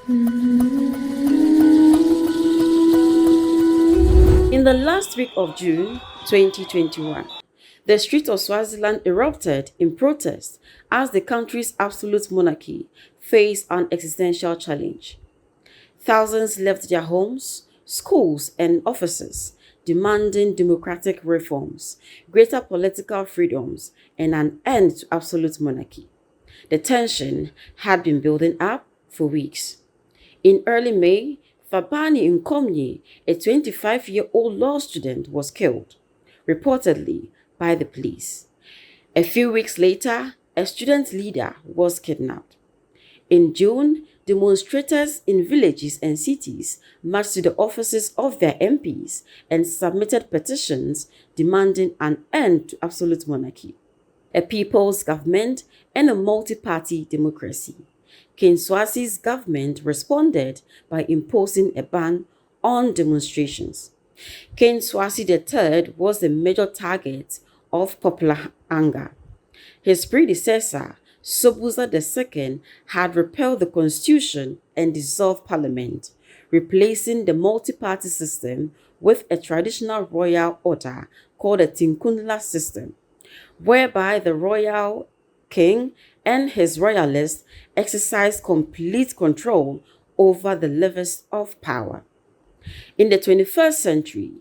In the last week of June 2021, the streets of Swaziland erupted in protest as the country's absolute monarchy faced an existential challenge. Thousands left their homes, schools, and offices, demanding democratic reforms, greater political freedoms, and an end to absolute monarchy. The tension had been building up for weeks. In early May, Fabani Nkomyi, a 25-year-old law student, was killed, reportedly by the police. A few weeks later, a student leader was kidnapped. In June, demonstrators in villages and cities marched to the offices of their MPs and submitted petitions demanding an end to absolute monarchy, a people's government, and a multi-party democracy. King Swazi's government responded by imposing a ban on demonstrations. King Swazi III was the major target of popular anger. His predecessor, Sobhuza II, had repealed the constitution and dissolved parliament, replacing the multi-party system with a traditional royal order called the Tinkunla system, whereby the royal king and his royalists exercised complete control over the levers of power. In the 21st century,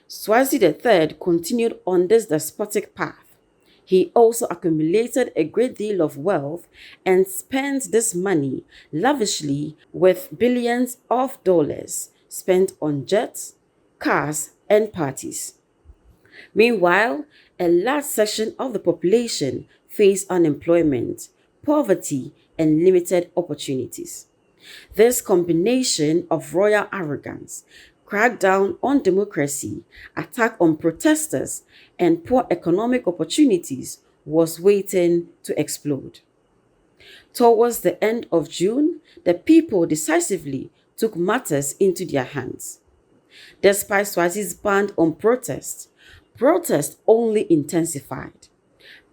Swazi III continued on this despotic path. He also accumulated a great deal of wealth and spent this money lavishly, with billions of dollars spent on jets, cars, and parties. Meanwhile, a large section of the population face unemployment, poverty, and limited opportunities. This combination of royal arrogance, crackdown on democracy, attack on protesters, and poor economic opportunities was waiting to explode. Towards the end of June, the people decisively took matters into their hands. Despite Swazi's ban on protest only intensified.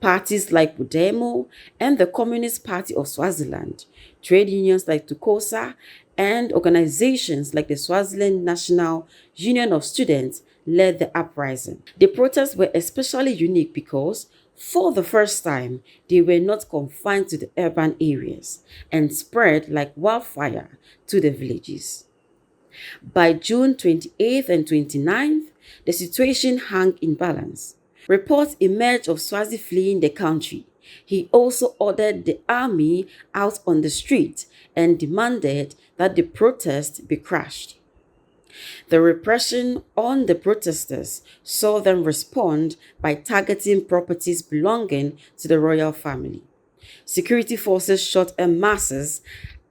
Parties like Budemo and the Communist Party of Swaziland, trade unions like Tukosa, and organizations like the Swaziland National Union of Students led the uprising. The protests were especially unique because, for the first time, they were not confined to the urban areas and spread like wildfire to the villages. By June 28th and 29th, the situation hung in balance. Reports emerged of Swazi fleeing the country. He also ordered the army out on the street and demanded that the protest be crushed. The repression on the protesters saw them respond by targeting properties belonging to the royal family. Security forces shot en masse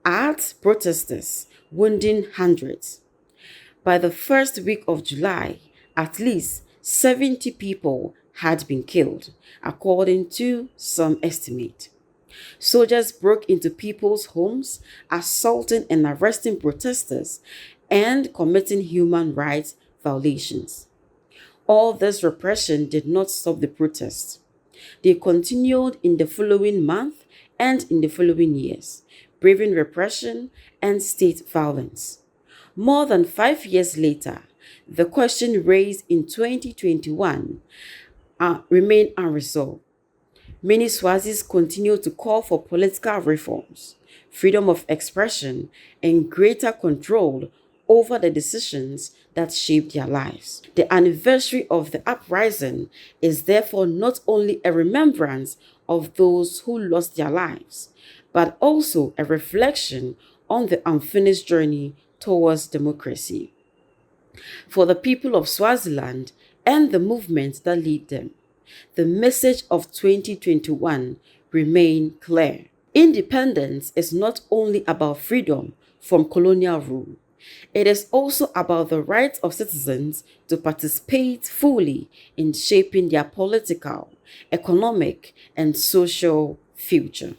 at protesters, wounding hundreds. By the first week of July, at least 70 people had been killed, according to some estimate. Soldiers broke into people's homes, assaulting and arresting protesters and committing human rights violations. All this repression did not stop the protests. They continued in the following month and in the following years, braving repression and state violence. More than 5 years later, the question raised in 2021 remain unresolved. Many Swazis continue to call for political reforms, freedom of expression, and greater control over the decisions that shape their lives. The anniversary of the uprising is therefore not only a remembrance of those who lost their lives, but also a reflection on the unfinished journey towards democracy. For the people of Swaziland and the movements that lead them, the message of 2021 remain clear. Independence is not only about freedom from colonial rule. It is also about the right of citizens to participate fully in shaping their political, economic, and social future.